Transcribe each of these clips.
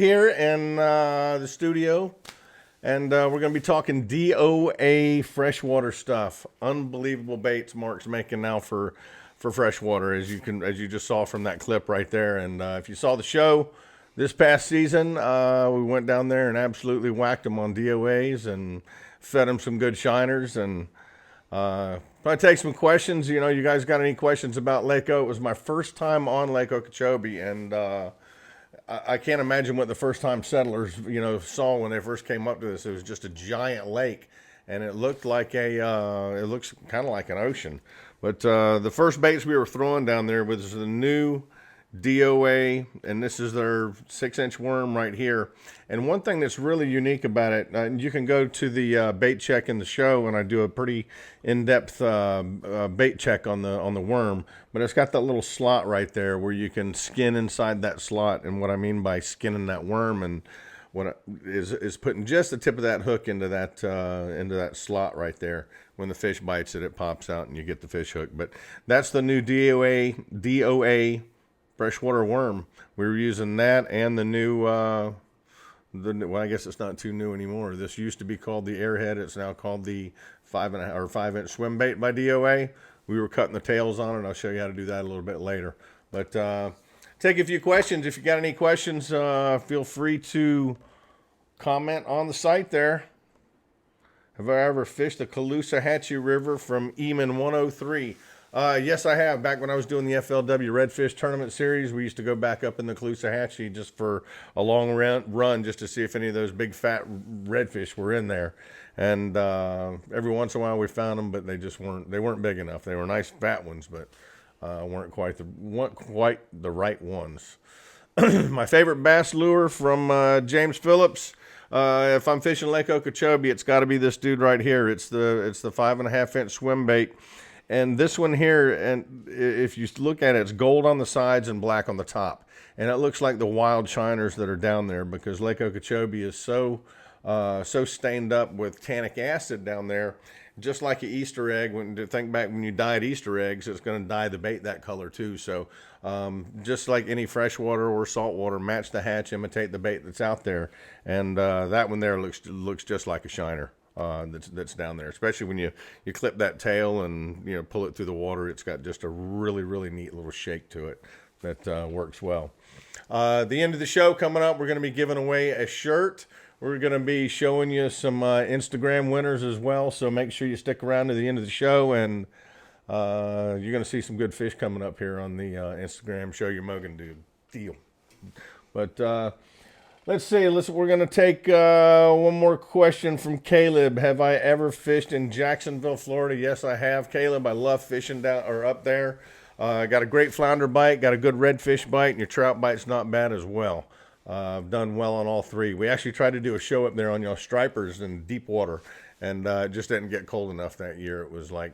Here in the studio, and we're going to be talking DOA freshwater stuff. Unbelievable baits Mark's making now for freshwater, as you just saw from that clip right there. And if you saw the show this past season, we went down there and absolutely whacked them on DOAs and fed them some good shiners. And probably take some questions. You know, you guys got any questions about Lake O? It was my first time on Lake Okeechobee, and I can't imagine what the first time settlers, you know, saw when they first came up to this. It was just a giant lake, and it looked like it looks kind of like an ocean. But the first baits we were throwing down there was the new DOA, and this is their 6-inch worm right here. And one thing that's really unique about it, you can go to the bait check in the show, and I do a pretty in-depth bait check on the worm. But it's got that little slot right there where you can skin inside that slot. And what I mean by skinning that worm, and what is putting just the tip of that hook into that slot right there. When the fish bites it, it pops out, and you get the fish hook. But that's the new DOA freshwater worm. We were using that and the new, well, I guess it's not too new anymore. This used to be called the Airhead. It's now called the 5-inch swim bait by DOA. We were cutting the tails on it. I'll show you how to do that a little bit later. But take a few questions. If you got any questions, feel free to comment on the site there. Have I ever fished the Caloosahatchee River from Eamon 103? Yes, I have. Back when I was doing the FLW Redfish Tournament Series, we used to go back up in the Caloosahatchee just for a long run just to see if any of those big fat redfish were in there. And every once in a while we found them, but they weren't big enough. They were nice fat ones, but weren't quite the right ones. My favorite bass lure from James Phillips. If I'm fishing Lake Okeechobee, it's got to be this dude right here. It's the 5.5-inch swim bait. And this one here, and if you look at it, it's gold on the sides and black on the top. And it looks like the wild shiners that are down there, because Lake Okeechobee is so stained up with tannic acid down there, just like an Easter egg. Think back when you dyed Easter eggs, it's going to dye the bait that color too. So just like any freshwater or saltwater, match the hatch, imitate the bait that's out there. And that one there looks just like a shiner. That's down there, especially when you clip that tail and pull it through the water. It's got just a really neat little shake to it that works well. The end of the show coming up, we're going to be giving away a shirt. We're going to be showing you some Instagram winners as well, so make sure you stick around to the end of the show, and you're going to see some good fish coming up here on the Instagram Show Your Mogan Dude deal. But let's see. We're going to take one more question from Caleb. Have I ever fished in Jacksonville, Florida? Yes, I have, Caleb. I love fishing up there. Got a great flounder bite, got a good redfish bite, and your trout bite's not bad as well. I've done well on all three. We actually tried to do a show up there on y'all stripers in deep water, and it just didn't get cold enough that year. It was like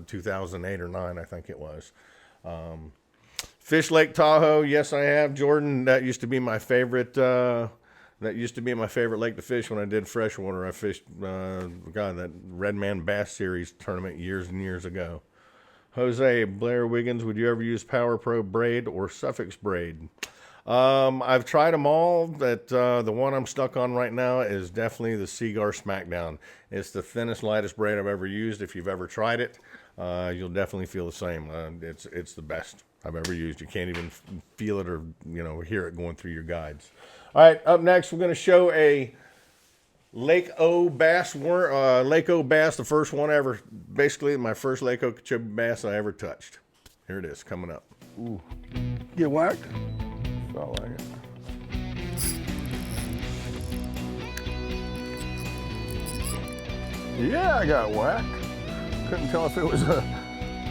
2008 or 9, I think it was. Fish Lake Tahoe, yes, I have, Jordan. That used to be my favorite. That used to be my favorite lake to fish when I did freshwater. I fished, that Red Man Bass Series tournament years and years ago. Jose Blair Wiggins, would you ever use Power Pro braid or Suffix braid? I've tried them all. The one I'm stuck on right now is definitely the Seagar Smackdown. It's the thinnest, lightest braid I've ever used. If you've ever tried it, you'll definitely feel the same. It's the best I've ever used. You can't even feel it or hear it going through your guides. All right, up next we're going to show a Lake O bass, the first one ever. Basically, my first Lake Okeechobee bass I ever touched. Here it is, coming up. Ooh. Get whacked? Felt like it. Yeah, I got whacked. Couldn't tell if it was a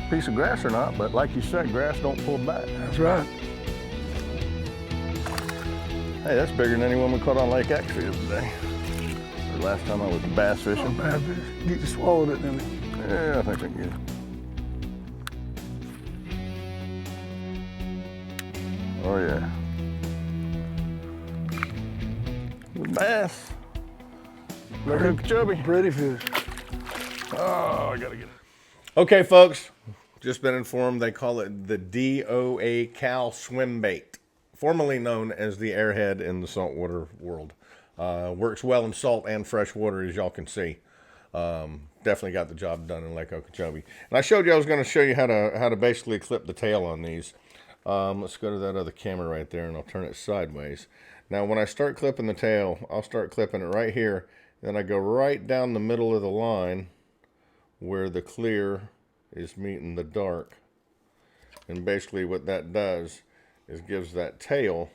piece of grass or not, but like you said, grass don't pull back. That's right. Hey, that's bigger than any one we caught on Lake X the other day. The last time I was bass fishing. Oh, bad fish. You just swallowed it, didn't you? Yeah, I think I did. Oh yeah. The bass. Lake Okeechobee. Pretty fish. Oh, I gotta get it. Okay, folks. Just been informed they call it the DOA Cal swim bait. formerly known as the airhead in the saltwater world. Works well in salt and fresh water, as y'all can see. Definitely got the job done in Lake Okeechobee. And I showed you I was going to show you how to basically clip the tail on these. Let's go to that other camera right there, and I'll turn it sideways. Now, when I start clipping the tail, I'll start clipping it right here. Then I go right down the middle of the line where the clear is meeting the dark. And basically what that does is gives that tail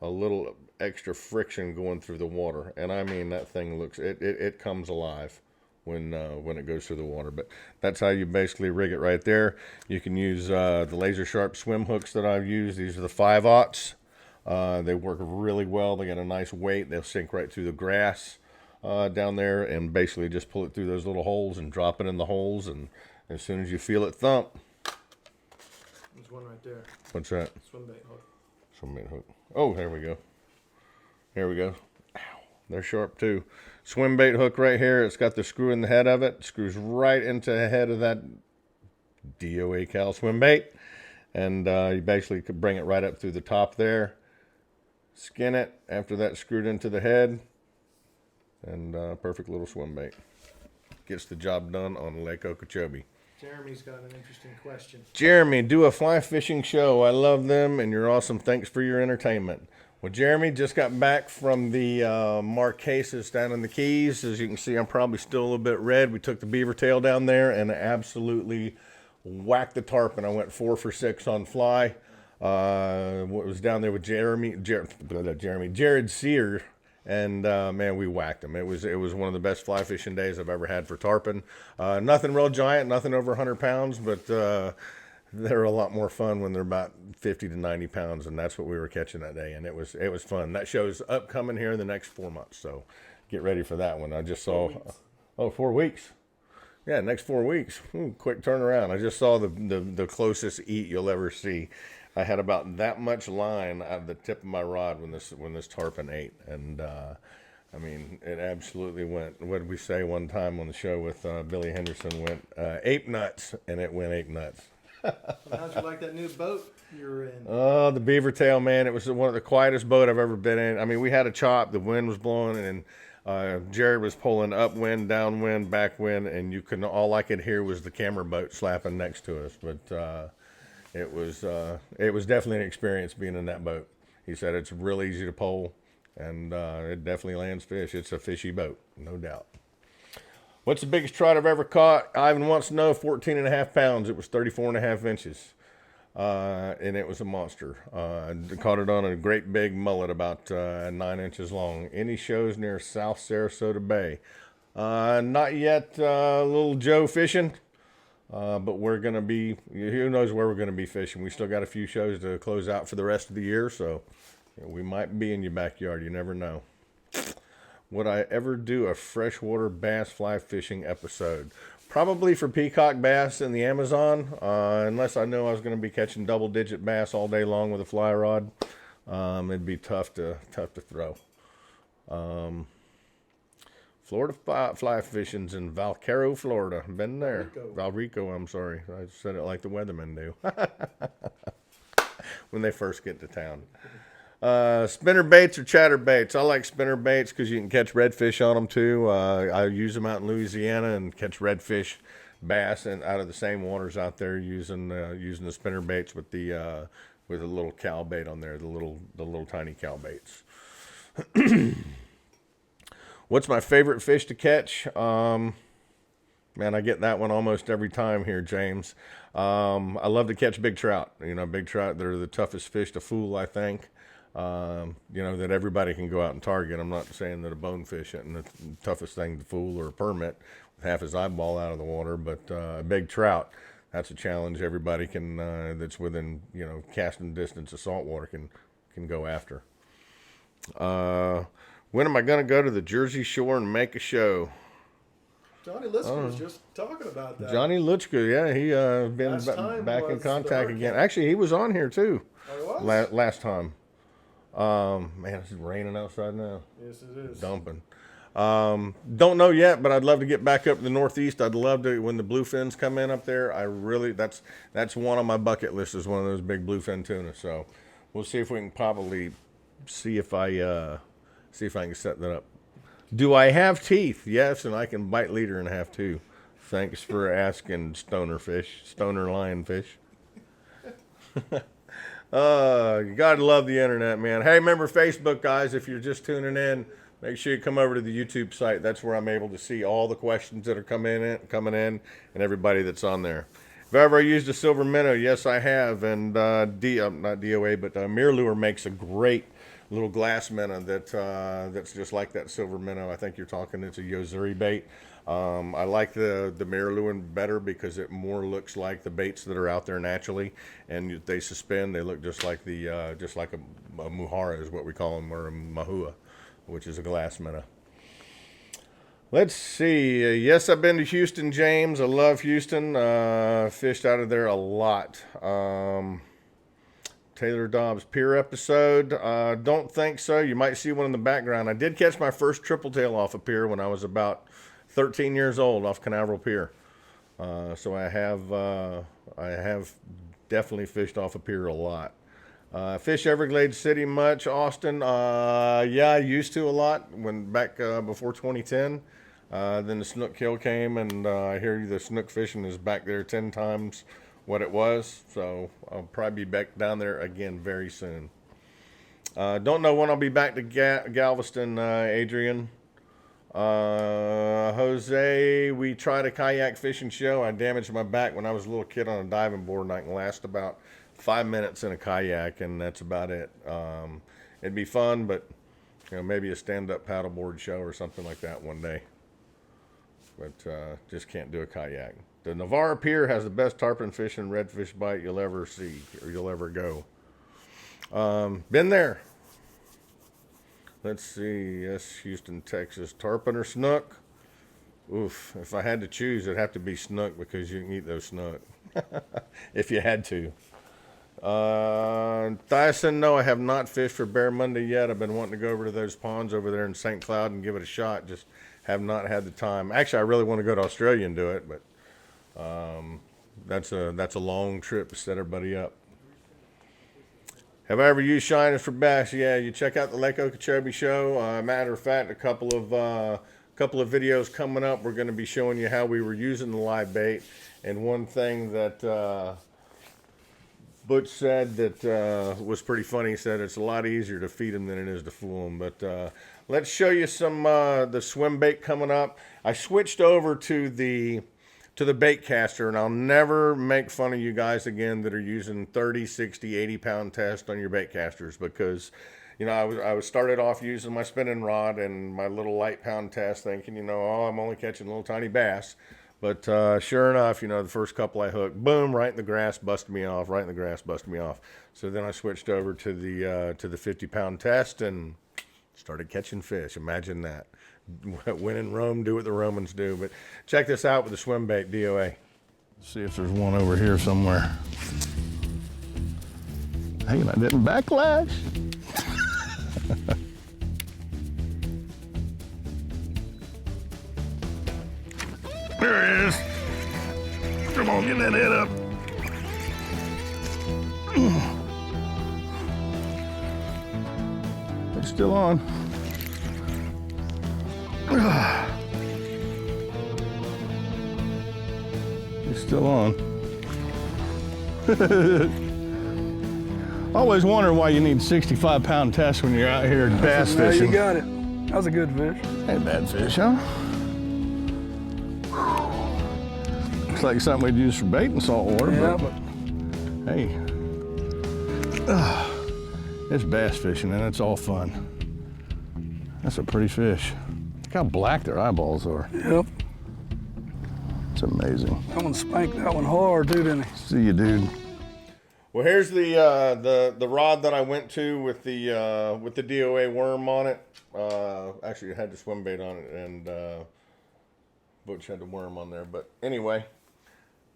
a little extra friction going through the water. And I mean, that thing looks, it comes alive when it goes through the water. But that's how you basically rig it right there. You can use the laser sharp swim hooks that I've used. These are the 5/0. They work really well. They got a nice weight. They'll sink right through the grass down there, and basically just pull it through those little holes and drop it in the holes. And as soon as you feel it thump. There's one right there. What's that? Swimbait hook. Swimbait hook. Oh, there we go. There we go. Ow, they're sharp too. Swimbait hook right here. It's got the screw in the head of it. It screws right into the head of that DOA Cal swimbait. And you basically could bring it right up through the top there. Skin it after that's screwed into the head. And perfect little swimbait. Gets the job done on Lake Okeechobee. Jeremy's got an interesting question. Jeremy, do a fly fishing show. I love them, and you're awesome. Thanks for your entertainment. Well, Jeremy just got back from the Marquesas down in the Keys. As you can see, I'm probably still a little bit red. We took the beaver tail down there and absolutely whacked the tarpon. I went 4 for 6 on fly. Was down there with Jared Sear. And man, we whacked them. It was one of the best fly fishing days I've ever had for tarpon. Nothing real giant, nothing over 100 pounds, but they're a lot more fun when they're about 50 to 90 pounds, and that's what we were catching that day. And it was fun. That show's upcoming here in the next 4 months, so get ready for that one. I just saw 4 weeks. Yeah, next 4 weeks. Quick turnaround. I just saw the closest eat you'll ever see. I had about that much line at the tip of my rod when this tarpon ate, and I mean, it absolutely went. What did we say one time on the show with Billy Henderson? Went ape nuts, and it went ape nuts. How'd you like that new boat you're in? Oh, the beaver tail, man! It was one of the quietest boat I've ever been in. I mean, we had a chop, the wind was blowing, and Jared was pulling upwind, downwind, backwind, and all I could hear was the camera boat slapping next to us, but. It was definitely an experience being in that boat. He said it's real easy to pole, and it definitely lands fish. It's a fishy boat, no doubt. What's the biggest trout I've ever caught? Ivan wants to know. 14.5 pounds. It was 34.5 inches, and it was a monster. I caught it on a great big mullet about 9 inches long. Any shows near South Sarasota Bay? Not yet. Little Joe fishing. But we're going to be, who knows where we're going to be fishing. We still got a few shows to close out for the rest of the year, so we might be in your backyard. You never know. Would I ever do a freshwater bass fly fishing episode? Probably for peacock bass in the Amazon, unless I know I was going to be catching double-digit bass all day long with a fly rod. It'd be tough to throw. Florida fly fishing's in Valcaro, Florida. Been there. Valrico, I'm sorry. I said it like the weathermen do. When they first get to town. Spinnerbaits or chatterbaits? I like spinnerbaits because you can catch redfish on them too. I use them out in Louisiana and catch redfish, bass, and out of the same waters out there using the spinnerbaits with a little cow bait on there, the little tiny cow baits. What's my favorite fish to catch? Man, I get that one almost every time here, James. I love to catch big trout. Big trout, they're the toughest fish to fool, I think. That everybody can go out and target. I'm not saying that a bonefish isn't the toughest thing to fool, or a permit with half his eyeball out of the water, but a big trout, that's a challenge everybody can, that's within, casting distance of saltwater can go after. When am I going to go to the Jersey Shore and make a show? Johnny Liska was just talking about that. Johnny Lutschka, yeah, he been back in contact again. Actually, he was on here too. Oh, he was? Last time. Man, it's raining outside now. Yes, it is. Dumping. Don't know yet, but I'd love to get back up to the Northeast. I'd love to, when the bluefins come in up there. That's one on my bucket list, is one of those big bluefin tuna. So we'll see if we can probably see if I can set that up. Do I have teeth? Yes, and I can bite leader in half too. Thanks for asking, stoner lionfish. You gotta love the internet, man. Hey, remember Facebook, guys, if you're just tuning in, make sure you come over to the YouTube site. That's where I'm able to see all the questions that are coming in, and everybody that's on there. Have I ever used a silver minnow? Yes, I have. And not DOA, but MirrOlure makes a great little glass minnow that's just like that silver minnow. I think you're talking, it's a Yozuri bait. I like the MirrOlure better because it more looks like the baits that are out there naturally, and they suspend. They look just like a muhara is what we call them, or a mahua, which is a glass minnow. Let's see. Yes, I've been to Houston, James. I love Houston. Fished out of there a lot. Taylor Dobbs Pier episode. Don't think so. You might see one in the background. I did catch my first triple tail off a pier when I was about 13 years old off Canaveral Pier. So I have definitely fished off a pier a lot. Fish Everglades City much, Austin? Yeah, I used to a lot when back before 2010. Then the snook kill came, and I hear the snook fishing is back there 10 times what it was. So I'll probably be back down there again very soon. Don't know when I'll be back to Galveston, Adrian. Jose, we tried a kayak fishing show. I damaged my back when I was a little kid on a diving board, and I can last about 5 minutes in a kayak, and that's about it. It'd be fun, but maybe a stand-up paddleboard show or something like that one day. But just can't do a kayak. The Navarre Pier has the best tarpon fish and redfish bite you'll ever see or you'll ever go. Been there. Let's see. Yes, Houston, Texas. Tarpon or snook? Oof. If I had to choose, it'd have to be snook because you can eat those snook. If you had to. Thyson, no, I have not fished for Bear Monday yet. I've been wanting to go over to those ponds over there in St. Cloud and give it a shot. Just have not had the time. Actually, I really want to go to Australia and do it, but that's a long trip to set everybody up. Have I ever used shiners for bass? Yeah, you check out the Lake Okeechobee show. Matter of fact, a couple of videos coming up. We're going to be showing you how we were using the live bait. And one thing that Butch said that was pretty funny. He said it's a lot easier to feed them than it is to fool them. But let's show you some the swim bait coming up. I switched over to the bait caster, and I'll never make fun of you guys again that are using 30, 60, 80 pound test on your bait casters, because I was started off using my spinning rod and my little light pound test, thinking I'm only catching little tiny bass. But sure enough, the first couple I hooked, boom, right in the grass, busted me off. So then I switched over to the 50 pound test and started catching fish. Imagine that. When in Rome, do what the Romans do. But check this out with the swim bait, DOA. See if there's one over here somewhere. Hey, I didn't backlash. There it is. Come on, get that head up. It's still on. It's still on. Always wonder why you need 65 pound tests when you're out here bass fishing. You got it. That was a good fish. Ain't bad fish, huh? Looks like something we'd use for bait in salt water, Yeah, but hey, it's bass fishing and it's all fun. That's a pretty fish. Look how black their eyeballs are. Yep. It's amazing. That one spanked that one hard too, didn't he? See you, dude. Well, here's the rod that I went to with the DOA worm on it. Actually, it had the swim bait on it, and Butch had the worm on there. But anyway,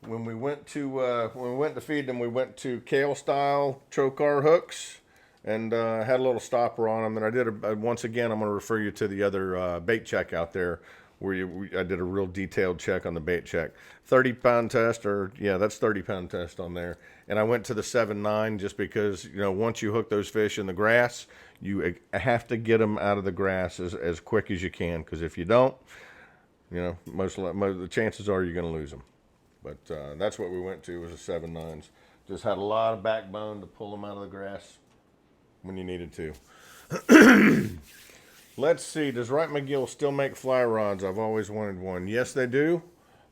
when we went to feed them, we went to Kale style trocar hooks, and had a little stopper on them. And I did once again. I'm going to refer you to the other bait check out there, I did a real detailed check on the bait check. 30-pound test, that's 30-pound test on there. And I went to the 7.9 just because, once you hook those fish in the grass, you have to get them out of the grass as quick as you can. Because if you don't, most of the chances are you're going to lose them. But that's what we went to, was a 7.9s. Just had a lot of backbone to pull them out of the grass when you needed to. Let's see. Does Wright McGill still make fly rods? I've always wanted one. Yes, they do.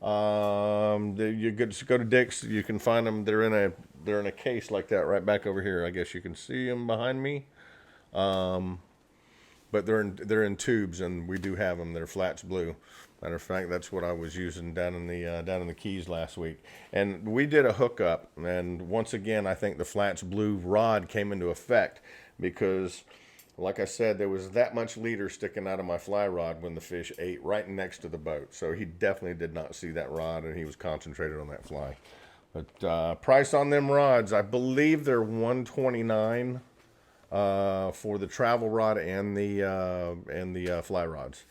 You just go to Dick's. You can find them. They're in a case like that right back over here. I guess you can see them behind me. But they're in tubes, and we do have them. They're flats blue. Matter of fact, that's what I was using down in the Keys last week. And we did a hookup, and once again, I think the flats blue rod came into effect because, like I said, there was that much leader sticking out of my fly rod when the fish ate right next to the boat. So he definitely did not see that rod, and he was concentrated on that fly. But price on them rods, I believe they're $129 for the travel rod and the fly rods.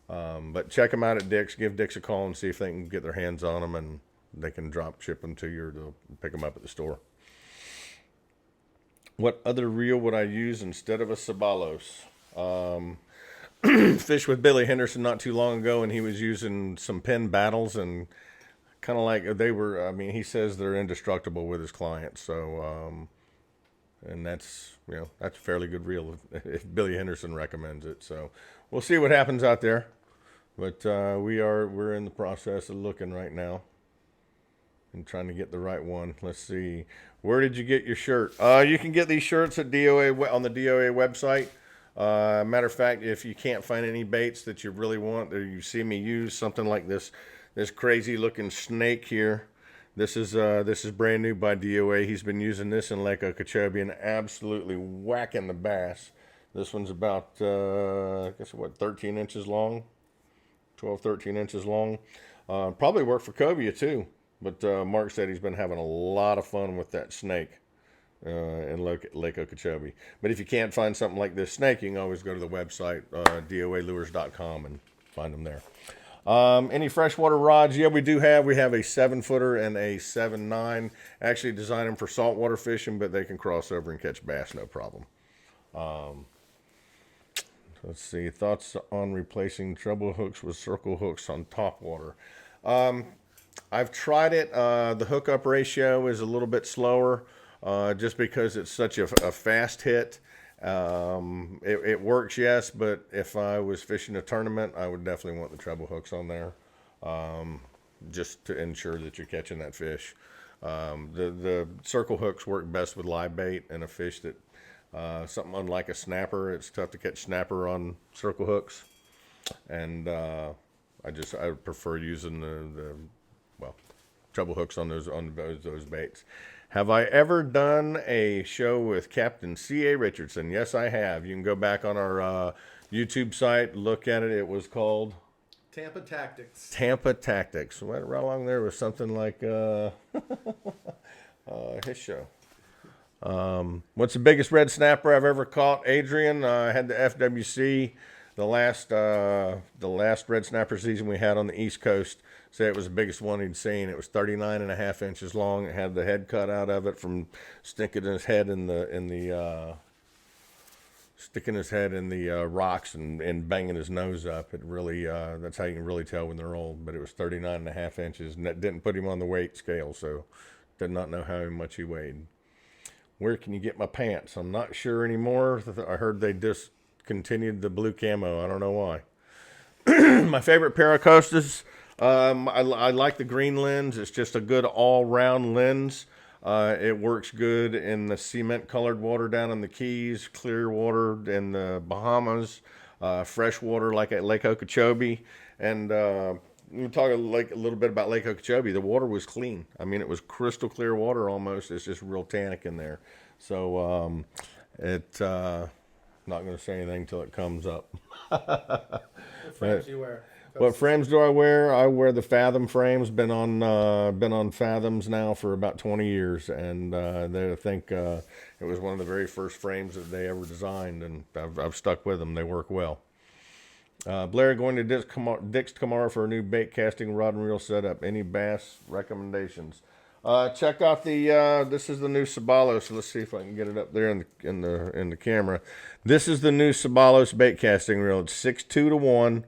But check them out at Dick's. Give Dick's a call and see if they can get their hands on them, and they can drop ship them to you or they'll pick them up at the store. What other reel would I use instead of a Sabalos? Fished with Billy Henderson not too long ago, and he was using some Penn battles, and kind of like they were, he says they're indestructible with his clients. So, and that's a fairly good reel if Billy Henderson recommends it. So we'll see what happens out there. But we're in the process of looking right now and trying to get the right one. Let's see. Where did you get your shirt? You can get these shirts at DOA on the DOA website. Matter of fact, if you can't find any baits that you really want, or you see me use something like this crazy looking snake here. This is brand new by DOA. He's been using this in Lake Okeechobee and absolutely whacking the bass. This one's about, 13 inches long? 12, 13 inches long. Probably worked for cobia too. But Mark said he's been having a lot of fun with that snake in Lake Okeechobee. But if you can't find something like this snake, you can always go to the website, DOALures.com, and find them there. Any freshwater rods? Yeah, we do have. We have a 7-footer and a 7.9. Actually designed them for saltwater fishing, but they can cross over and catch bass, no problem. Let's see. Thoughts on replacing treble hooks with circle hooks on topwater? I've tried it. The hookup ratio is a little bit slower just because it's such a fast hit. It works, yes, but if I was fishing a tournament, I would definitely want the treble hooks on there just to ensure that you're catching that fish. The circle hooks work best with live bait and a fish that something unlike a snapper. It's tough to catch snapper on circle hooks, and I would prefer using the treble hooks on those baits. Have I ever done a show with Captain C.A. Richardson? Yes, I have. You can go back on our YouTube site, look at it. It was called Tampa Tactics. Tampa Tactics. Right along there was something like his show. What's the biggest red snapper I've ever caught? Adrian. I had the FWC, the last red snapper season we had on the East Coast. Say it was the biggest one he'd seen. It was 39.5 inches long. It had the head cut out of it from sticking his head in the rocks and banging his nose up. It really that's how you can really tell when they're old. But it was 39.5 inches, and that didn't put him on the weight scale, so did not know how much he weighed. Where can you get my pants? I'm not sure anymore. I heard they discontinued the blue camo. I don't know why. My favorite pair of Costas. I like the green lens. It's just a good all-round lens. It works good in the cement-colored water down in the Keys, clear water in the Bahamas, freshwater like at Lake Okeechobee. And we'll talk a little bit about Lake Okeechobee. The water was clean. I mean, it was crystal clear water almost. It's just real tannic in there. So not going to say anything until it comes up. What frames do you wear? What frames do I wear? I wear the Fathom frames. Been on Fathoms now for about 20 years, and I think it was one of the very first frames that they ever designed, and I've stuck with them. They work well. Blair going to Dick's tomorrow for a new bait casting rod and reel setup. Any bass recommendations? Check out the this is the new Sabalos. So let's see if I can get it up there in the camera. This is the new Sabalos bait casting reel. It's 6.2 to 1.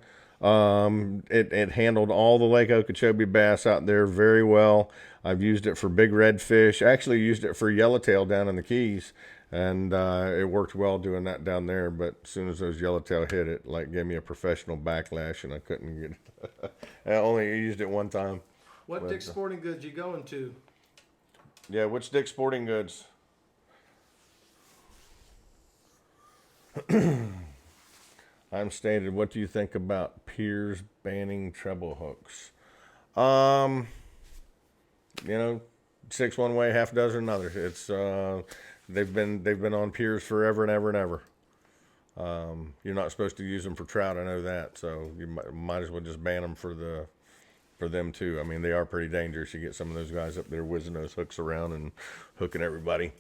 It handled all the Lake Okeechobee bass out there very well. I've used it for big redfish. I actually used it for yellowtail down in the Keys, and it worked well doing that down there. But as soon as those yellowtail hit it, like gave me a professional backlash, and I couldn't get it. I only used it one time. What Dick's Sporting Goods you going to? Yeah, which Dick's Sporting Goods? I'm stated. What do you think about Piers banning treble hooks? You know, 6 one way, half dozen another. It's they've been on Piers forever and ever and ever. You're not supposed to use them for trout. I know that, so you might as well just ban them for them too. I mean, they are pretty dangerous. You get some of those guys up there whizzing those hooks around and hooking everybody.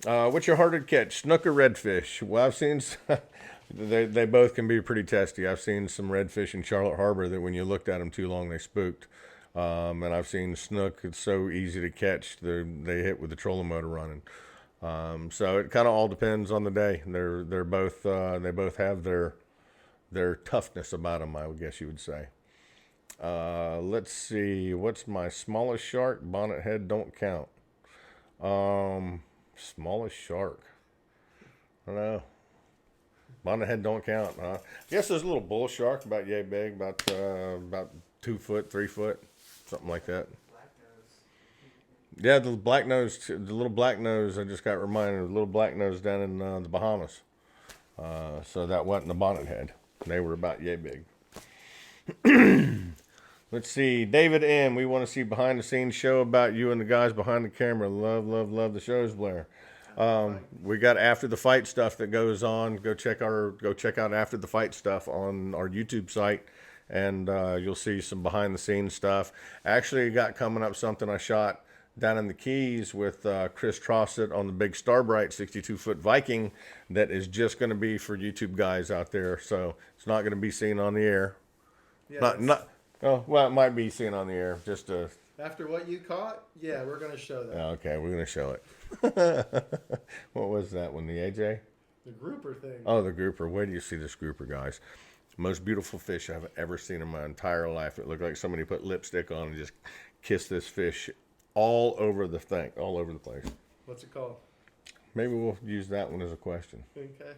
What's your hardest catch? Snook or redfish? Well, I've seen they both can be pretty testy. I've seen some redfish in Charlotte Harbor that when you looked at them too long, they spooked. And I've seen snook. It's so easy to catch. They hit with the trolling motor running. So it kind of all depends on the day. They're both they both have their toughness about them, I would guess you would say. Let's see. What's my smallest shark? Bonnet head don't count. Smallest shark. I don't know. Bonnet head don't count. I guess there's a little bull shark about yay big, about 2 foot, 3 foot, something like that. Yeah, the little black nose. I just got reminded of the little black nose down in the Bahamas. So that wasn't the bonnet head. They were about yay big. Let's see, David M. We want to see behind the scenes show about you and the guys behind the camera. Love the shows, Blair. We got after the fight stuff that goes on. Go check out after the fight stuff on our YouTube site, and you'll see some behind the scenes stuff. Actually, got coming up something I shot down in the Keys with Chris Trossett on the big Starbright 62-foot Viking that is just going to be for YouTube guys out there. So it's not going to be seen on the air. Yeah, Oh, well, it might be seen on the air. Just after what you caught, yeah, we're going to show that. Okay, we're going to show it. What was that one? The AJ? The grouper thing. Oh, the grouper. Where do you see this grouper, guys? Most beautiful fish I've ever seen in my entire life. It looked like somebody put lipstick on and just kissed this fish all over the thing, all over the place. What's it called? Maybe we'll use that one as a question. Okay.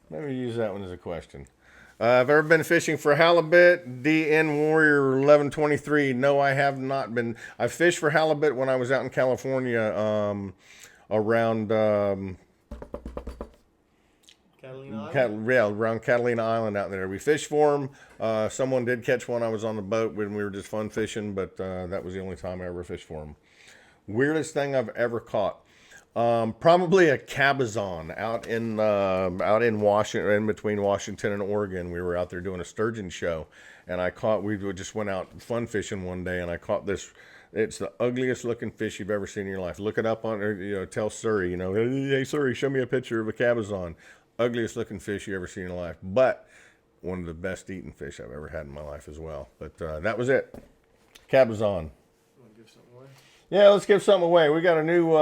Maybe use that one as a question. I've ever been fishing for halibut, DN Warrior 1123. No, I have not been. I fished for halibut when I was out in California around Catalina Island? around Catalina Island out there. We fished for them. Someone did catch one. I was on the boat when we were just fun fishing, but that was the only time I ever fished for them. Weirdest thing I've ever caught. Probably a cabezon out in Washington, in between Washington and Oregon. We were out there doing a sturgeon show, and we just went out fun fishing one day, and I caught this. It's the ugliest looking fish you've ever seen in your life. Look it up on, tell Surrey, hey Surrey, show me a picture of a cabezon. Ugliest looking fish you ever seen in your life, but one of the best eating fish I've ever had in my life as well. But that was it. Cabezon. Yeah, let's give something away. We got a new,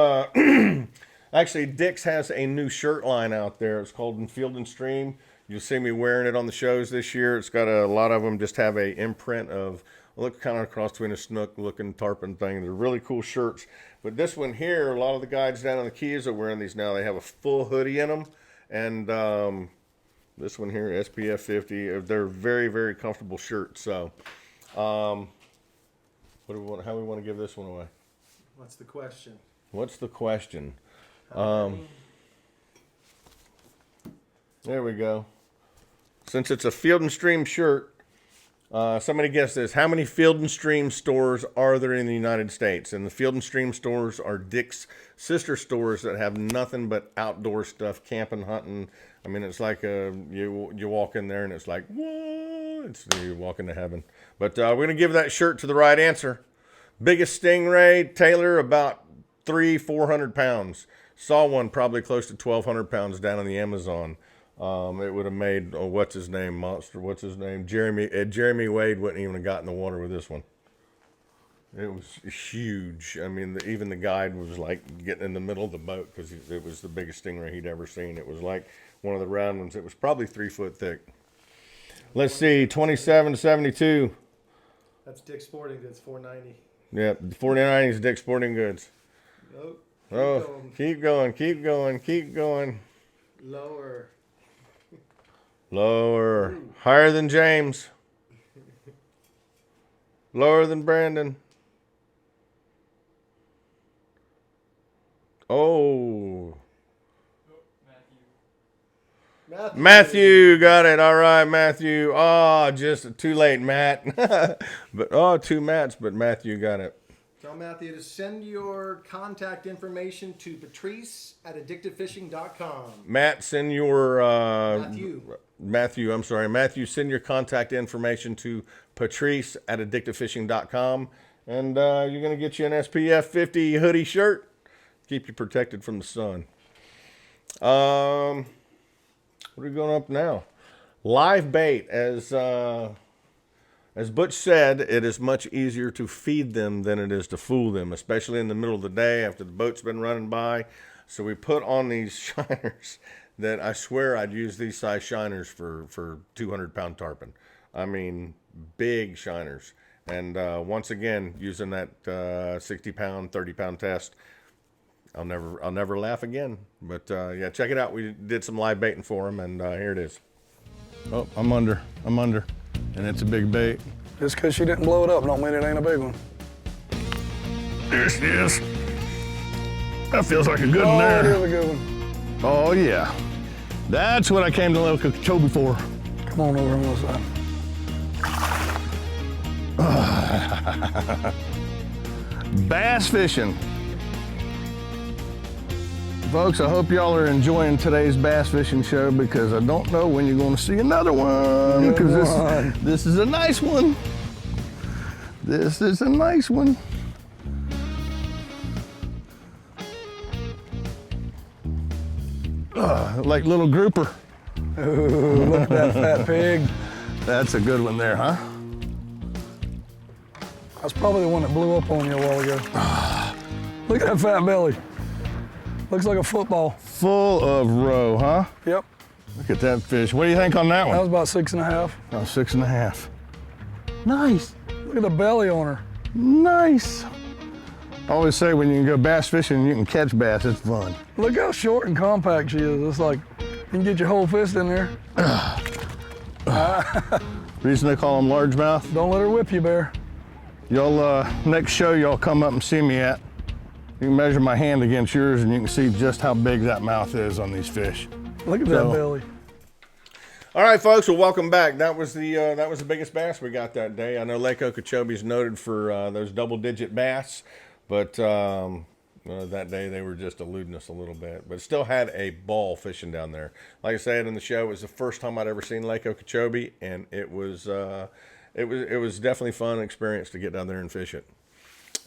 actually, Dick's has a new shirt line out there. It's called In Field and Stream. You'll see me wearing it on the shows this year. It's got a lot of them just have a imprint of, look kind of across between a snook looking tarpon thing. They're really cool shirts. But this one here, a lot of the guys down on the Keys are wearing these now. They have a full hoodie in them. And this one here, SPF 50. They're very, very comfortable shirts. So, how do we want to give this one away? What's the question? What's the question? There we go. Since it's a Field and Stream shirt, somebody guess this. How many Field and Stream stores are there in the United States? And the Field and Stream stores are Dick's sister stores that have nothing but outdoor stuff, camping, hunting. I mean, it's like you walk in there and it's like, whoa, you walk into heaven. But we're going to give that shirt to the right answer. Biggest stingray, Taylor, about 300-400 pounds. Saw one probably close to 1,200 pounds down in the Amazon. It would have made, what's his name, monster, what's his name? Jeremy Wade wouldn't even have got in the water with this one. It was huge. I mean, even the guide was like getting in the middle of the boat because it was the biggest stingray he'd ever seen. It was like one of the round ones. It was probably 3 foot thick. Let's see, 27 to 72. That's Dick Sporting Goods, $4.90. Yeah, 49 is Dick Sporting Goods. Nope. Keep going, keep going, keep going. Lower. Lower. Ooh. Higher than James. Lower than Brandon. Oh. Matthew got it. All right, Matthew. Oh, just too late, Matt. But two Matts, but Matthew got it. Tell Matthew to send your contact information to Patrice at addictivefishing.com. Matt, send your Matthew, send your contact information to Patrice at addictivefishing.com, and you're gonna get you an SPF 50 hoodie shirt. Keep you protected from the sun. What are we going up now? Live bait. As Butch said, it is much easier to feed them than it is to fool them, especially in the middle of the day after the boat's been running by. So we put on these shiners that I swear I'd use these size shiners for 200-pound tarpon. I mean, big shiners. And once again, using that 60-pound, 30-pound test, I'll never laugh again. But yeah, check it out. We did some live baiting for them, and here it is. Oh, I'm under, and it's a big bait. Just because she didn't blow it up don't mean it ain't a big one. There she is. That feels like a good one there. Oh, it is a good one. Oh yeah, that's what I came to Little Okeechobee for. Come on over on this side. Bass fishing. Folks, I hope y'all are enjoying today's bass fishing show because I don't know when you're going to see another one because this is a nice one. This is a nice one. Like little grouper. Ooh, look at that fat pig. That's a good one there, huh? That's probably the one that blew up on you a while ago. Look at that fat belly. Looks like a football. Full of roe, huh? Yep. Look at that fish. What do you think on that one? That was about 6.5. About 6.5. Nice. Look at the belly on her. Nice. I always say when you can go bass fishing and you can catch bass, it's fun. Look how short and compact she is. It's like you can get your whole fist in there. Reason they call them largemouth? Don't let her whip you, Bear. Y'all, next show y'all come up and see me at, you can measure my hand against yours and you can see just how big that mouth is on these fish. Look at that belly. All right, folks. Well, welcome back. That was the biggest bass we got that day. I know Lake Okeechobee is noted for those double-digit bass, but that day they were just eluding us a little bit. But still had a ball fishing down there. Like I said in the show, it was the first time I'd ever seen Lake Okeechobee, and it was definitely a fun experience to get down there and fish it.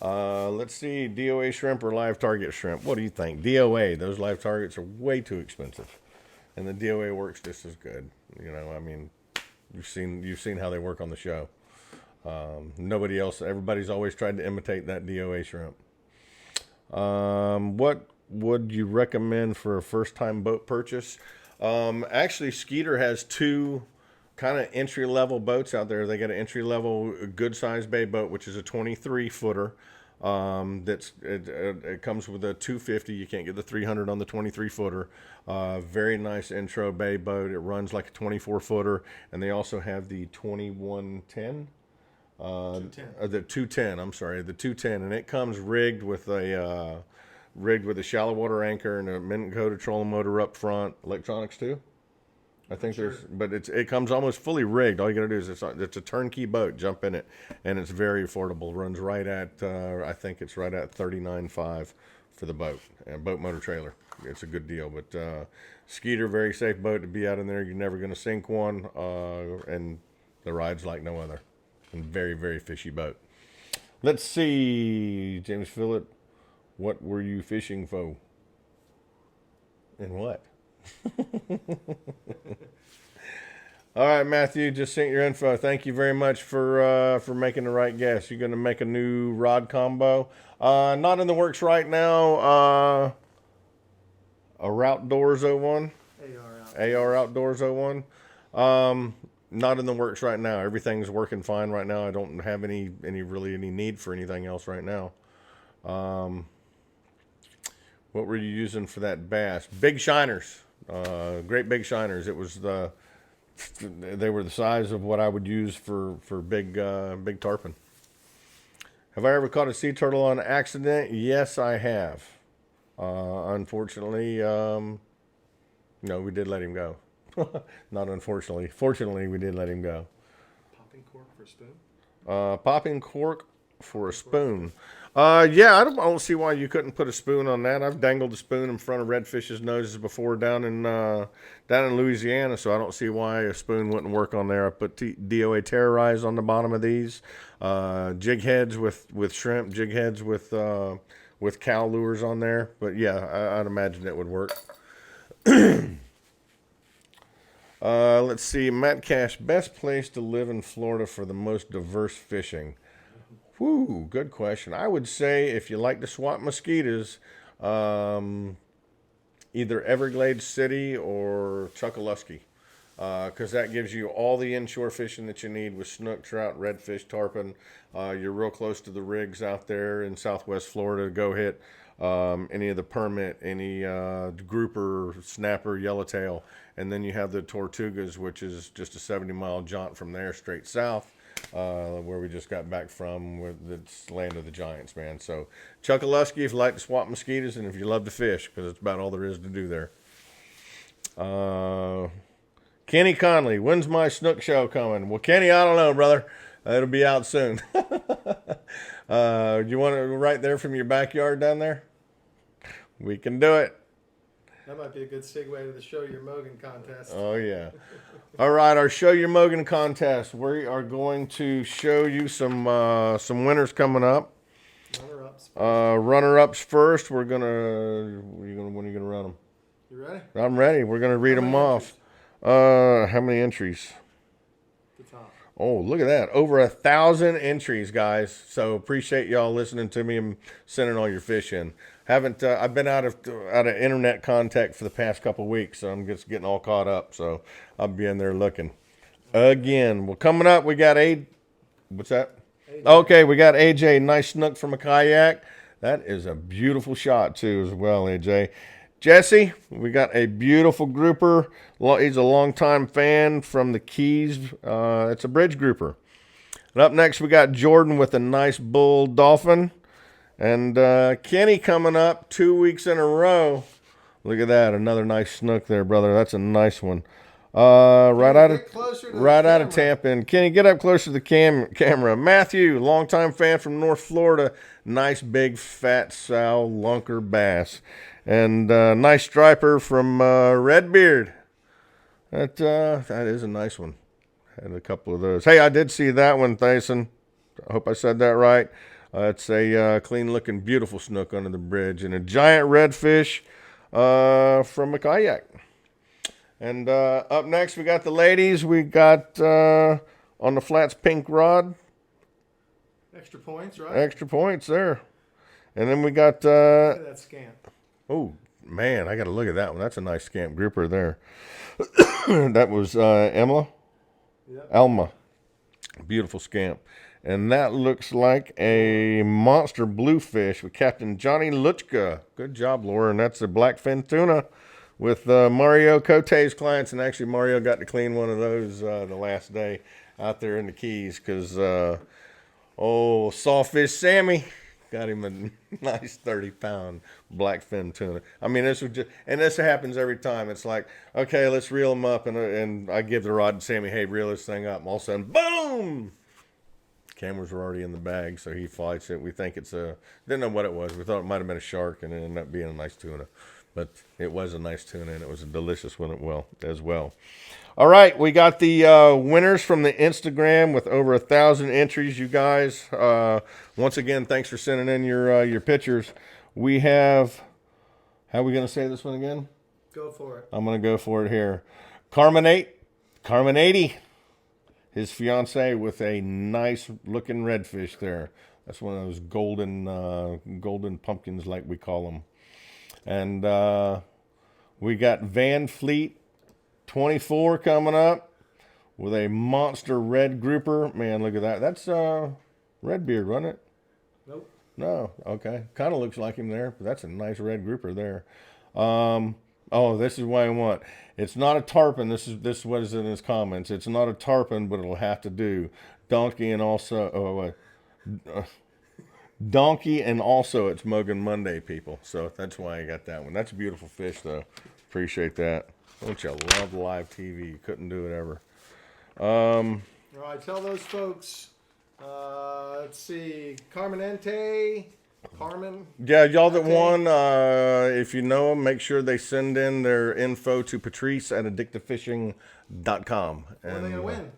Let's see, DOA shrimp or live target shrimp. What do you think? DOA, those live targets are way too expensive. And the DOA works just as good. You know, I mean, you've seen how they work on the show. Everybody's always tried to imitate that DOA shrimp. What would you recommend for a first-time boat purchase? Actually, Skeeter has two kind of entry-level boats out there. They got an entry-level good-sized bay boat, which is a 23-footer. It comes with a 250. You can't get the 300 on the 23-footer. Very nice intro bay boat. It runs like a 24-footer, and they also have the 2110. The 210. I'm sorry, the 210, and it comes rigged with a shallow water anchor and a Minn Kota trolling motor up front. Electronics too. I think but it comes almost fully rigged. All you gotta do is it's a turnkey boat. Jump in it, and it's very affordable. Runs right at I think it's right at $39.5 for the boat and boat motor trailer. It's a good deal. But Skeeter, very safe boat to be out in there. You're never gonna sink one, and the ride's like no other. And very, very fishy boat. Let's see, James Phillip, what were you fishing for? And what? All right, Matthew, just sent your info. Thank you very much for making the right guess. You're going to make a new rod combo. Not in the works right now. A Outdoors 01. AR Outdoors 01. Not in the works right now. Everything's working fine right now. I don't have any need for anything else right now. What were you using for that bass? Big shiners. Great big shiners. It was they were the size of what I would use for big tarpon. Have I ever caught a sea turtle on accident? Yes, I have. Unfortunately, no, we did let him go. Not unfortunately. Fortunately, we did let him go. Popping cork for a spoon? Popping cork for a spoon. Yeah, I don't see why you couldn't put a spoon on that. I've dangled a spoon in front of redfish's noses before down in Louisiana, so I don't see why a spoon wouldn't work on there. I put DOA Terrorize on the bottom of these. Jig heads with shrimp, jig heads with cal lures on there. But yeah, I'd imagine it would work. Let's see, Matt Cash, best place to live in Florida for the most diverse fishing. Whew, good question. I would say if you like to swat mosquitoes, either Everglades City or Chokoloskee, because that gives you all the inshore fishing that you need with snook, trout, redfish, tarpon. You're real close to the rigs out there in Southwest Florida to go hit any of the permit, any grouper, snapper, yellowtail. And then you have the Tortugas, which is just a 70-mile jaunt from there straight south. Where we just got back from, where it's land of the giants, man. So Chokoloskee if you like to swat mosquitoes, and if you love to fish, because it's about all there is to do there. Kenny Conley, when's my snook show coming? Well, Kenny, I don't know, brother. It'll be out soon. You want it right there from your backyard down there? We can do it. That might be a good segue to the Show Your Mogan contest. Oh, yeah. All right, our Show Your Mogan contest. We are going to show you some winners coming up. Runner-ups. Runner-ups first. When are you gonna run them? You ready? I'm ready. We're gonna read them off. How many entries? The top. Oh, look at that. Over 1,000 entries, guys. So appreciate y'all listening to me and sending all your fish in. I've been out of internet contact for the past couple weeks, so I'm just getting all caught up. So I'll be in there looking again. Well, coming up, we got what's that? AJ. Okay, we got AJ. Nice snook from a kayak. That is a beautiful shot too, as well, AJ. Jesse, we got a beautiful grouper. He's a longtime fan from the Keys. It's a bridge grouper. And up next, we got Jordan with a nice bull dolphin. And Kenny coming up 2 weeks in a row. Look at that. Another nice snook there, brother. That's a nice one. Right out of Tampa. And Kenny, get up closer to the camera. Matthew, longtime fan from North Florida. Nice big fat sow lunker bass. And nice striper from Redbeard. That is a nice one. Had a couple of those. Hey, I did see that one, Thyson. I hope I said that right. It's a clean-looking, beautiful snook under the bridge. And a giant redfish from a kayak. And up next, we got the ladies. We got on the flats pink rod. Extra points, right? Extra points there. And then we got... Look at that scamp. Oh, man, I got to look at that one. That's a nice scamp grouper there. That was Emma? Yep. Alma. Beautiful scamp. And that looks like a monster bluefish with Captain Johnny Lutschka. Good job, Laura. And that's a blackfin tuna with Mario Cote's clients. And actually, Mario got to clean one of those the last day out there in the Keys because, Sawfish Sammy got him a nice 30-pound blackfin tuna. I mean, this happens every time. It's like, okay, let's reel him up. And I give the rod to Sammy, hey, reel this thing up. And all of a sudden, boom! Cameras were already in the bag, so he fights it. We think didn't know what it was. We thought it might have been a shark, and it ended up being a nice tuna. But it was a nice tuna, and it was a delicious one as well. All right, we got the winners from the Instagram with over 1,000 entries, you guys. Once again, thanks for sending in your pictures. We have, how are we going to say this one again? Go for it. I'm going to go for it here. Carmenate, his fiance with a nice looking redfish there. That's one of those golden pumpkins like we call them. And we got Van Fleet 24 coming up with a monster red grouper. Man, look at that. That's Redbeard, wasn't it? Nope. No, okay. Kind of looks like him there, but that's a nice red grouper there. Oh, this is what I want. It's not a tarpon. This is what is in his comments. It's not a tarpon, but it'll have to do. Donkey and also donkey and also it's Mogan Monday, people. So that's why I got that one. That's a beautiful fish, though. Appreciate that. Don't you love live TV? You couldn't do it ever. All right, tell those folks. Let's see, Carmen. Yeah, y'all that won, if you know them, make sure they send in their info to Patrice at addictivefishing.com. What are they gonna win?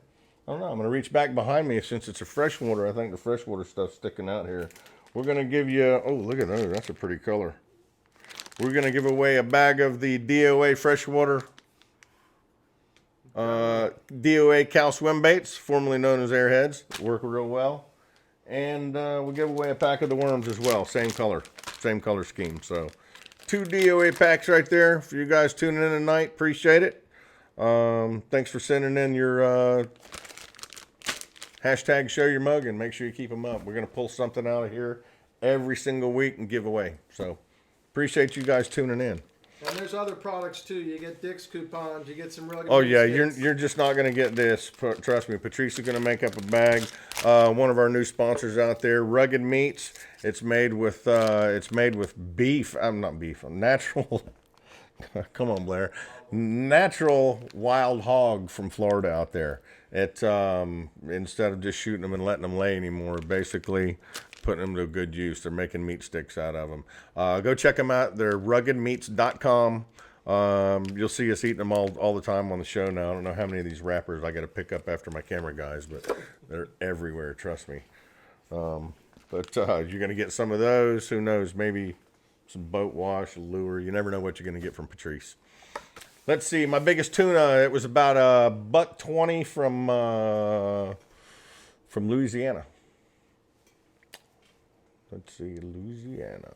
I don't know. I'm going to reach back behind me since it's a freshwater. I think the freshwater stuff's sticking out here. We're going to give you, oh, look at that. That's a pretty color. We're going to give away a bag of the DOA freshwater, DOA Cal swimbaits, formerly known as airheads. Work real well. And we'll give away a pack of the worms as well. Same color scheme. So 2 DOA packs right there for you guys tuning in tonight. Appreciate it. Thanks for sending in your hashtag show your mug, and make sure you keep them up. We're going to pull something out of here every single week and give away. So appreciate you guys tuning in. And there's other products too. You get Dick's coupons. You get some rugged. Oh yeah, sticks. you're just not going to get this. Trust me. Patrice is going to make up a bag. One of our new sponsors out there, Rugged Meats. It's made with beef. I'm not beef. Natural. Come on, Blair. Natural wild hog from Florida out there. It instead of just shooting them and letting them lay anymore, basically putting them to good use. They're making meat sticks out of them. Go check them out. They're ruggedmeats.com. You'll see us eating them all the time on the show now. I don't know how many of these wrappers I got to pick up after my camera guys, but they're everywhere. Trust me. But you're going to get some of those. Who knows? Maybe some boat wash, a lure. You never know what you're going to get from Patrice. Let's see. My biggest tuna, it was about $1.20 from Louisiana. Let's see, Louisiana.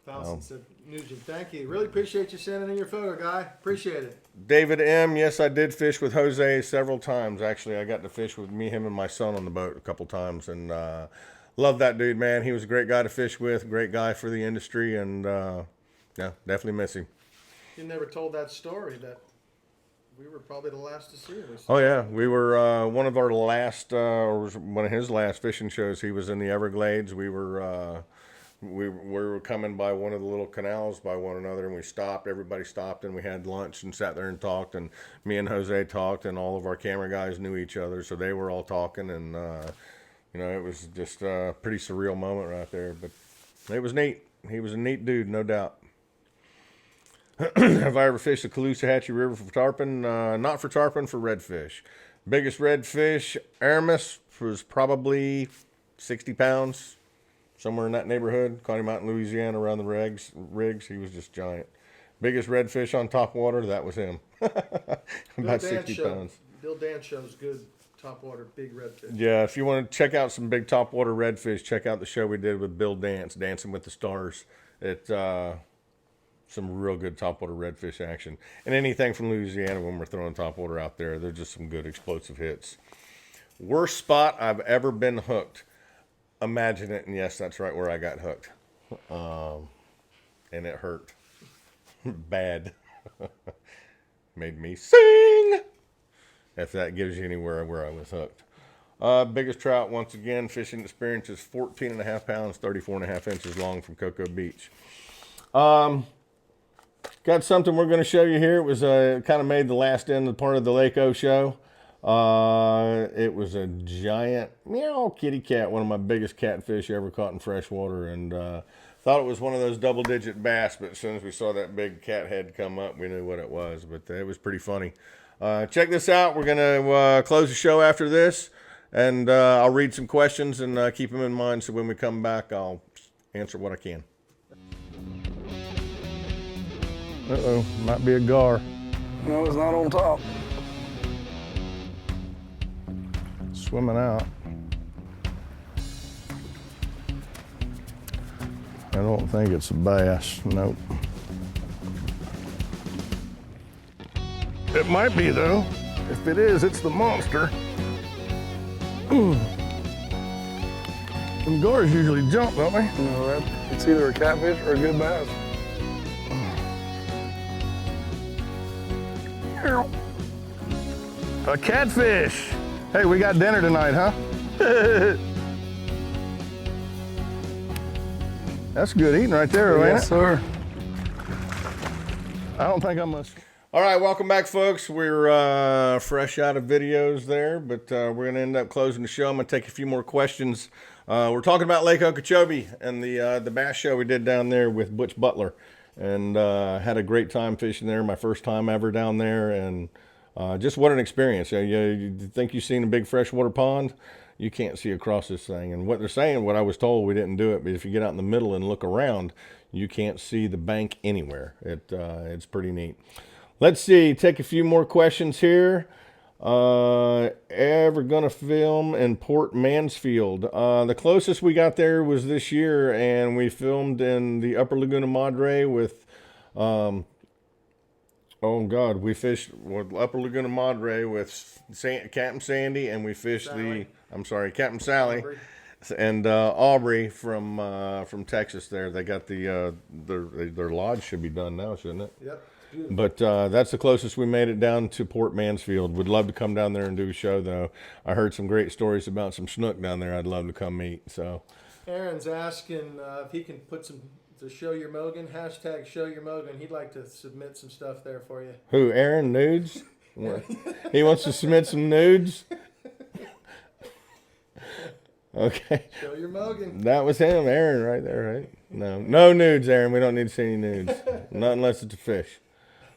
Fallon said, Nugent, thank you. Really appreciate you sending in your photo, guy. Appreciate it. David M. Yes, I did fish with Jose several times. Actually, I got to fish with him, and my son on the boat a couple times, and love that dude, man. He was a great guy to fish with, great guy for the industry, and yeah, definitely miss him. You never told that story that we were probably the last to see him. Oh yeah, we were one of our last, or one of his last fishing shows. He was in the Everglades. We were coming by one of the little canals by one another, and we stopped. Everybody stopped, and we had lunch and sat there and talked. And me and Jose talked, and all of our camera guys knew each other, so they were all talking. And you know, it was just a pretty surreal moment right there. But it was neat. He was a neat dude, no doubt. Have I ever fished the Caloosahatchee River for tarpon? Not for tarpon, for redfish. Biggest redfish, Aramis, was probably 60 pounds, somewhere in that neighborhood. Caught him out in Louisiana around the rigs. He was just giant. Biggest redfish on top water, that was him. About 60 pounds. Bill Dance shows good top water, big redfish. Yeah, if you want to check out some big top water redfish, check out the show we did with Bill Dance, Dancing with the Stars. It some real good topwater redfish action. And anything from Louisiana when we're throwing topwater out there, they're just some good explosive hits. Worst spot I've ever been hooked. Imagine it, and yes, that's right where I got hooked. And it hurt. Bad. Made me sing! If that gives you anywhere where I was hooked. Biggest trout, once again, fishing experience is 14.5 pounds, 34.5 inches long from Cocoa Beach. Got something we're going to show you here. It was kind of made the last end of part of the Lake O show. It was a giant meow kitty cat, one of my biggest catfish ever caught in freshwater, and thought it was one of those double-digit bass, but as soon as we saw that big cat head come up, we knew what it was, but it was pretty funny. Check this out. We're going to close the show after this, and I'll read some questions and keep them in mind, so when we come back, I'll answer what I can. Uh-oh, might be a gar. No, it's not on top. Swimming out. I don't think it's a bass, nope. It might be though. If it is, it's the monster. And gars usually jump, don't they? No, it's either a catfish or a good bass. A catfish. Hey, we got dinner tonight, huh? That's good eating right there, ain't Yes, it? sir. I don't think I must. All right, welcome back, folks. We're fresh out of videos there, but we're going to end up closing the show. I'm going to take a few more questions. We're talking about Lake Okeechobee and the bass show we did down there with Butch Butler, and had a great time fishing there. My first time ever down there, and just what an experience. You think you've seen a big freshwater pond? You can't see across this thing. And what they're saying, what I was told, we didn't do it, but if you get out in the middle and look around, you can't see the bank anywhere. It's pretty neat. Let's see, take a few more questions here. Ever gonna film in Port Mansfield? The closest we got there was this year, and we filmed in the Upper Laguna Madre with, oh God, we fished with Upper Laguna Madre with Captain Sandy, and we fished Captain Sally. Aubrey. And Aubrey from Texas there. They got their lodge should be done now, shouldn't it? Yep. Beautiful. But that's the closest we made it down to Port Mansfield. Would love to come down there and do a show, though. I heard some great stories about some snook down there. I'd love to come meet. So, Aaron's asking if he can put some to show your Mogan, hashtag show your Mogan. He'd like to submit some stuff there for you. who? Aaron nudes? He wants to submit some nudes. Okay, Show your Mogan. that was him, Aaron, right there, right? No nudes, Aaron. We don't need to see any nudes. Not unless it's a fish.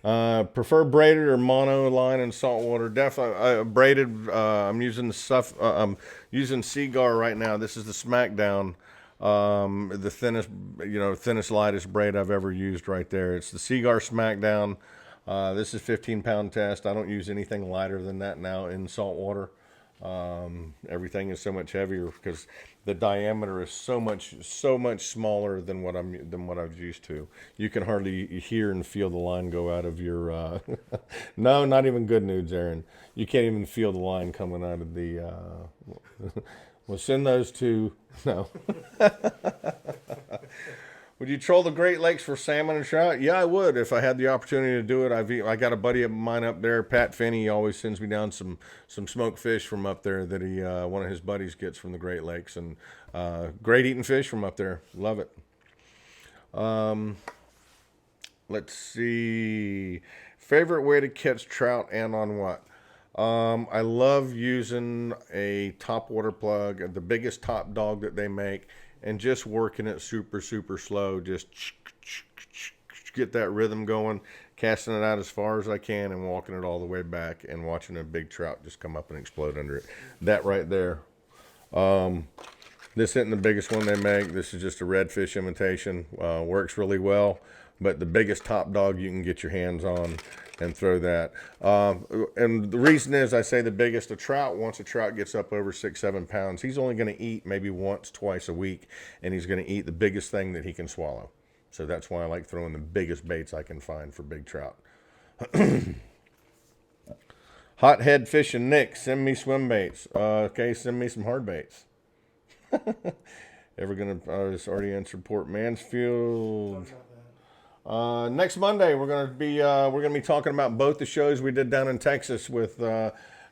Prefer braided or mono line in saltwater? Definitely braided. I'm using the stuff. I'm using Seagar right now. This is the Smackdown, the thinnest, lightest braid I've ever used right there. It's the Seagar Smackdown. This is 15-pound test. I don't use anything lighter than that now in saltwater. Everything is so much heavier because the diameter is so much smaller than what I'm used to. You can hardly hear and feel the line go out of your no, not even good nudes, Aaron. You can't even feel the line coming out of the we'll send those to no. Would you troll the Great Lakes for salmon and trout? Yeah, I would if I had the opportunity to do it. I got a buddy of mine up there, Pat Finney. He always sends me down some smoked fish from up there that one of his buddies gets from the Great Lakes, and great eating fish from up there. Love it. Let's see. Favorite way to catch trout and on what? I love using a top water plug, the biggest top dog that they make, and just working it super slow. Just get that rhythm going, casting it out as far as I can and walking it all the way back and watching a big trout just come up and explode under it. That right there. This isn't the biggest one they make. This is just a redfish imitation. Works really well, but the biggest top dog you can get your hands on and throw that. And the reason is I say the biggest, once a trout gets up over 6-7 pounds, he's only going to eat maybe once, twice a week, and he's going to eat the biggest thing that he can swallow. So that's why I like throwing the biggest baits I can find for big trout. Hothead fishing Nick, send me swim baits. Okay, send me some hard baits. Ever gonna just already answered Port Mansfield. Next Monday we're gonna be talking about both the shows we did down in Texas with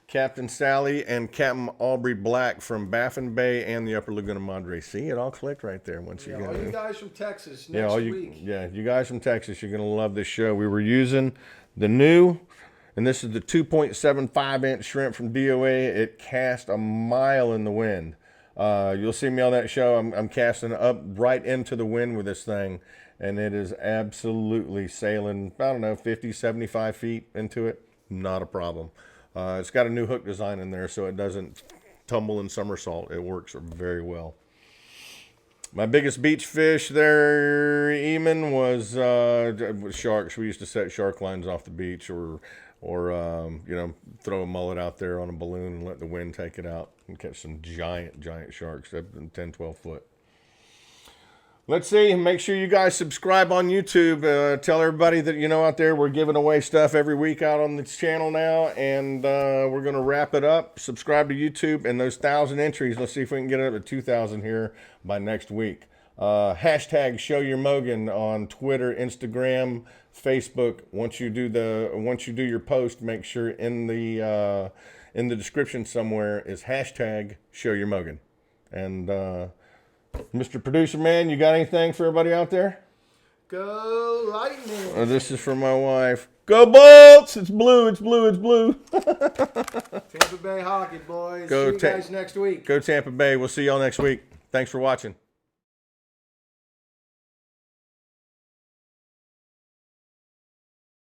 Captain Sally and Captain Aubrey Black from Baffin Bay and the Upper Laguna Madre. See, it all clicked right there once you Yeah, got all in. you guys from Texas Yeah, next week. you guys from Texas, you're gonna love this show. We were using the new, and this is the 2.75-inch shrimp from DOA. It cast a mile in the wind. You'll see me on that show. I'm casting up right into the wind with this thing, and it is absolutely sailing, I don't know, 50, 75 feet into it. Not a problem. It's got a new hook design in there, so it doesn't tumble and somersault. It works very well. My biggest beach fish there, Eamon, was sharks. We used to set shark lines off the beach, or you know, throw a mullet out there on a balloon and let the wind take it out and catch some giant sharks, 10, 12 foot. Let's see. Make sure you guys subscribe on YouTube. Tell everybody that you know out there we're giving away stuff every week out on this channel now, and we're going to wrap it up. Subscribe to YouTube, and those 1,000 entries, let's see if we can get it up to 2,000 here by next week. Hashtag Show Your Mogan on Twitter, Instagram, Facebook. Once you do your post, make sure in the description somewhere is hashtag Show Your Mogan. And Mr. Producer Man, you got anything for everybody out there? Go Lightning! This is for my wife. Go Bolts! It's blue, it's blue, it's blue. Tampa Bay hockey, boys. See you guys next week. Go Tampa Bay. We'll see y'all next week. Thanks for watching.